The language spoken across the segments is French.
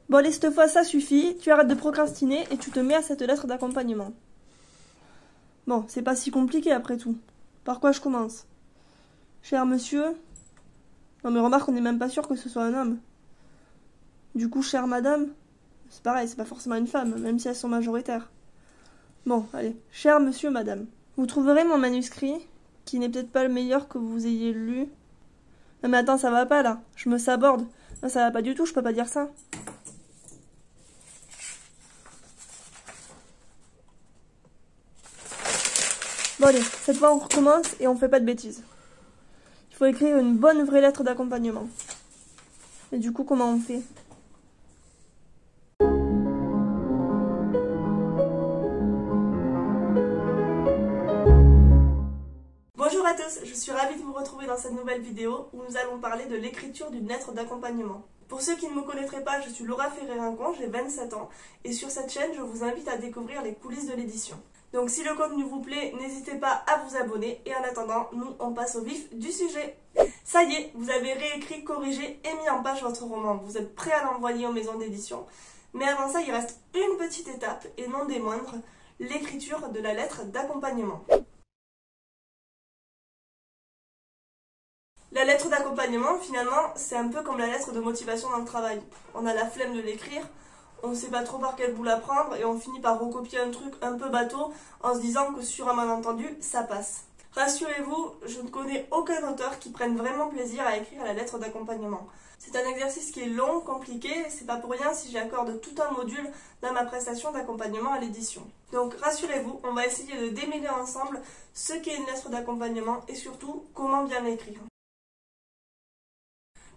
Bon allez, cette fois ça suffit, tu arrêtes de procrastiner et tu te mets à cette lettre d'accompagnement. Bon, c'est pas si compliqué après tout. Par quoi je commence? Cher monsieur... Non mais remarque, on n'est même pas sûr que ce soit un homme. Du coup, chère madame... C'est pareil, c'est pas forcément une femme, même si elles sont majoritaires. Bon, allez. Cher monsieur, madame. Vous trouverez mon manuscrit, qui n'est peut-être pas le meilleur que vous ayez lu. Non mais attends, ça va pas là. Je me saborde. Non, ça va pas du tout, je peux pas dire ça. Bon allez, cette fois on recommence et on fait pas de bêtises. Il faut écrire une bonne vraie lettre d'accompagnement. Et du coup, comment on fait? Bonjour à tous, je suis ravie de vous retrouver dans cette nouvelle vidéo où nous allons parler de l'écriture d'une lettre d'accompagnement. Pour ceux qui ne me connaîtraient pas, je suis Laura Ferré-Rincon, j'ai 27 ans et sur cette chaîne, je vous invite à découvrir les coulisses de l'édition. Donc si le contenu vous plaît, n'hésitez pas à vous abonner et en attendant, nous on passe au vif du sujet. Ça y est, vous avez réécrit, corrigé et mis en page votre roman. Vous êtes prêt à l'envoyer aux maisons d'édition. Mais avant ça, il reste une petite étape et non des moindres, l'écriture de la lettre d'accompagnement. La lettre d'accompagnement, finalement, c'est un peu comme la lettre de motivation dans le travail. On a la flemme de l'écrire, on ne sait pas trop par quel bout la prendre et on finit par recopier un truc un peu bateau en se disant que sur un malentendu, ça passe. Rassurez-vous, je ne connais aucun auteur qui prenne vraiment plaisir à écrire la lettre d'accompagnement. C'est un exercice qui est long, compliqué, c'est pas pour rien si j'accorde tout un module dans ma prestation d'accompagnement à l'édition. Donc rassurez-vous, on va essayer de démêler ensemble ce qu'est une lettre d'accompagnement et surtout comment bien l'écrire.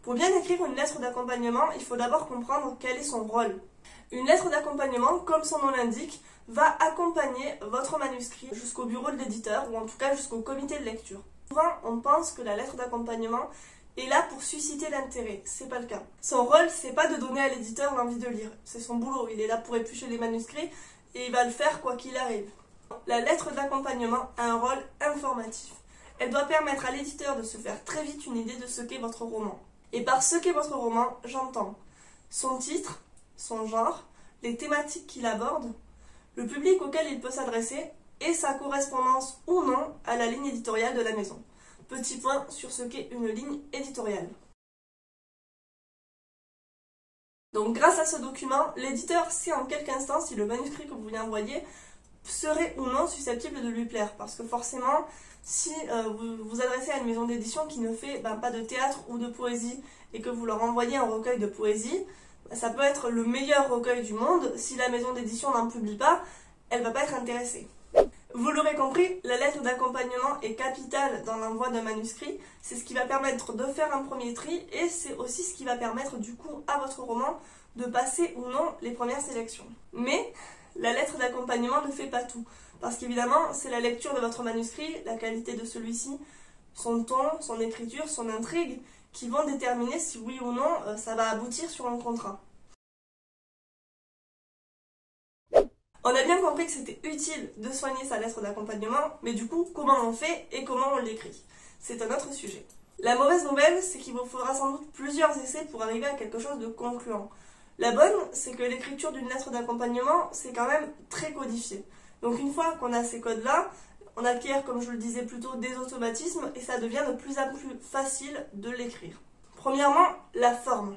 Pour bien écrire une lettre d'accompagnement, il faut d'abord comprendre quel est son rôle. Une lettre d'accompagnement, comme son nom l'indique, va accompagner votre manuscrit jusqu'au bureau de l'éditeur ou en tout cas jusqu'au comité de lecture. Souvent, on pense que la lettre d'accompagnement est là pour susciter l'intérêt. C'est pas le cas. Son rôle, c'est pas de donner à l'éditeur l'envie de lire. C'est son boulot. Il est là pour éplucher les manuscrits et il va le faire quoi qu'il arrive. La lettre d'accompagnement a un rôle informatif. Elle doit permettre à l'éditeur de se faire très vite une idée de ce qu'est votre roman. Et par ce qu'est votre roman, j'entends son titre, son genre, les thématiques qu'il aborde, le public auquel il peut s'adresser et sa correspondance ou non à la ligne éditoriale de la maison. Petit point sur ce qu'est une ligne éditoriale. Donc grâce à ce document, l'éditeur sait en quelque instant si le manuscrit que vous lui envoyez serait ou non susceptible de lui plaire. Parce que forcément, si vous vous adressez à une maison d'édition qui ne fait pas de théâtre ou de poésie et que vous leur envoyez un recueil de poésie, ça peut être le meilleur recueil du monde. Si la maison d'édition n'en publie pas, elle ne va pas être intéressée. Vous l'aurez compris, la lettre d'accompagnement est capitale dans l'envoi d'un manuscrit. C'est ce qui va permettre de faire un premier tri et c'est aussi ce qui va permettre du coup à votre roman de passer ou non les premières sélections. Mais la lettre d'accompagnement ne fait pas tout. Parce qu'évidemment, c'est la lecture de votre manuscrit, la qualité de celui-ci, son ton, son écriture, son intrigue, qui vont déterminer si oui ou non ça va aboutir sur un contrat. On a bien compris que c'était utile de soigner sa lettre d'accompagnement, mais du coup, comment on fait et comment on l'écrit? C'est un autre sujet. La mauvaise nouvelle, c'est qu'il vous faudra sans doute plusieurs essais pour arriver à quelque chose de concluant. La bonne, c'est que l'écriture d'une lettre d'accompagnement, c'est quand même très codifié. Donc une fois qu'on a ces codes-là, on acquiert, comme je le disais plus tôt, des automatismes et ça devient de plus en plus facile de l'écrire. Premièrement, la forme.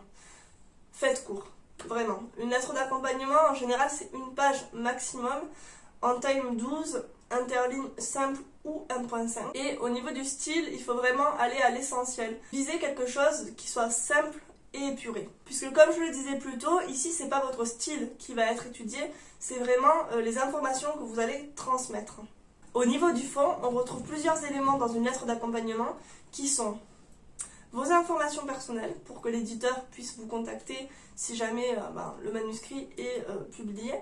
Faites court, vraiment. Une lettre d'accompagnement, en général, c'est une page maximum, en taille 12, interligne simple ou 1.5. Et au niveau du style, il faut vraiment aller à l'essentiel. Visez quelque chose qui soit simple et épuré. Puisque comme je le disais plus tôt, ici c'est pas votre style qui va être étudié, c'est vraiment les informations que vous allez transmettre. Au niveau du fond, on retrouve plusieurs éléments dans une lettre d'accompagnement qui sont vos informations personnelles pour que l'éditeur puisse vous contacter si jamais le manuscrit est publié.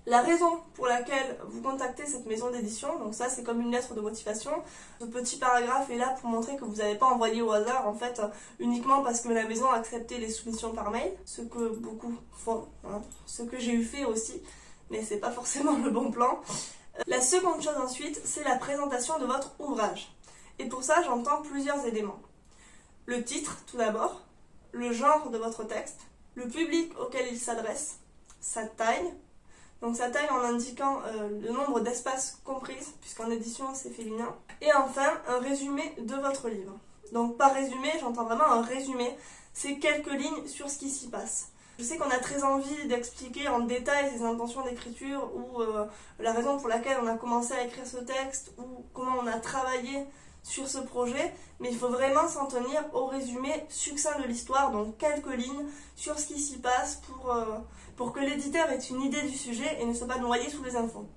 La raison pour laquelle vous contactez cette maison d'édition, donc ça c'est comme une lettre de motivation. Ce petit paragraphe est là pour montrer que vous n'avez pas envoyé au hasard en fait uniquement parce que la maison a accepté les soumissions par mail, ce que beaucoup font, hein, ce que j'ai eu fait aussi, mais c'est pas forcément le bon plan. La seconde chose ensuite, c'est la présentation de votre ouvrage. Et pour ça j'entends plusieurs éléments. Le titre tout d'abord, le genre de votre texte, le public auquel il s'adresse, sa taille, donc sa taille en indiquant le nombre d'espaces comprises, puisqu'en édition c'est féminin, et enfin un résumé de votre livre. Donc par résumé, j'entends vraiment un résumé, c'est quelques lignes sur ce qui s'y passe. Je sais qu'on a très envie d'expliquer en détail ses intentions d'écriture ou la raison pour laquelle on a commencé à écrire ce texte ou comment on a travaillé sur ce projet, mais il faut vraiment s'en tenir au résumé succinct de l'histoire, donc quelques lignes sur ce qui s'y passe pour que l'éditeur ait une idée du sujet et ne soit pas noyé sous les infos.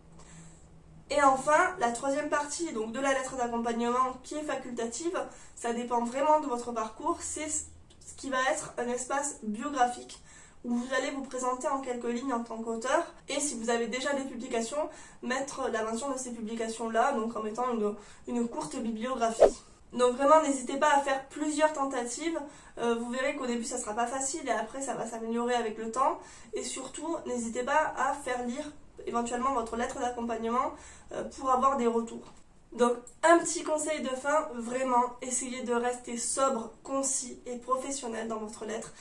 Et enfin, la troisième partie donc, de la lettre d'accompagnement qui est facultative, ça dépend vraiment de votre parcours, c'est ce qui va être un espace biographique où vous allez vous présenter en quelques lignes en tant qu'auteur et si vous avez déjà des publications, mettre la mention de ces publications-là, donc en mettant une courte bibliographie. Donc vraiment, n'hésitez pas à faire plusieurs tentatives, vous verrez qu'au début ça sera pas facile et après ça va s'améliorer avec le temps et surtout, n'hésitez pas à faire lire éventuellement votre lettre d'accompagnement pour avoir des retours. Donc un petit conseil de fin, vraiment essayez de rester sobre, concis et professionnel dans votre lettre.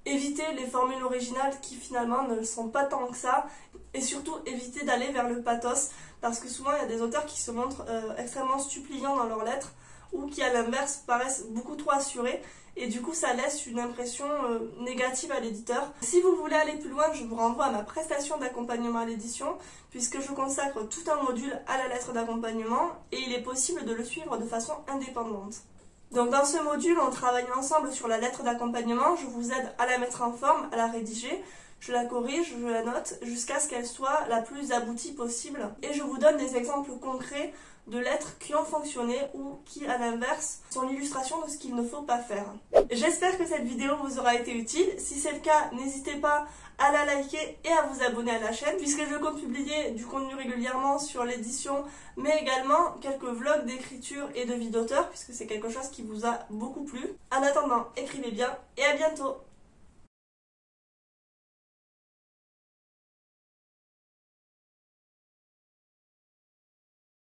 Évitez les formules originales qui finalement ne le sont pas tant que ça et surtout évitez d'aller vers le pathos parce que souvent il y a des auteurs qui se montrent extrêmement suppliants dans leurs lettres ou qui à l'inverse paraissent beaucoup trop assurés et du coup ça laisse une impression négative à l'éditeur. Si vous voulez aller plus loin, je vous renvoie à ma prestation d'accompagnement à l'édition puisque je consacre tout un module à la lettre d'accompagnement et il est possible de le suivre de façon indépendante. Donc dans ce module, on travaille ensemble sur la lettre d'accompagnement, je vous aide à la mettre en forme, à la rédiger, je la corrige, je la note jusqu'à ce qu'elle soit la plus aboutie possible et je vous donne des exemples concrets de lettres qui ont fonctionné ou qui, à l'inverse, sont l'illustration de ce qu'il ne faut pas faire. J'espère que cette vidéo vous aura été utile. Si c'est le cas, n'hésitez pas à la liker et à vous abonner à la chaîne puisque je compte publier du contenu régulièrement sur l'édition mais également quelques vlogs d'écriture et de vie d'auteur puisque c'est quelque chose qui vous a beaucoup plu. En attendant, écrivez bien et à bientôt.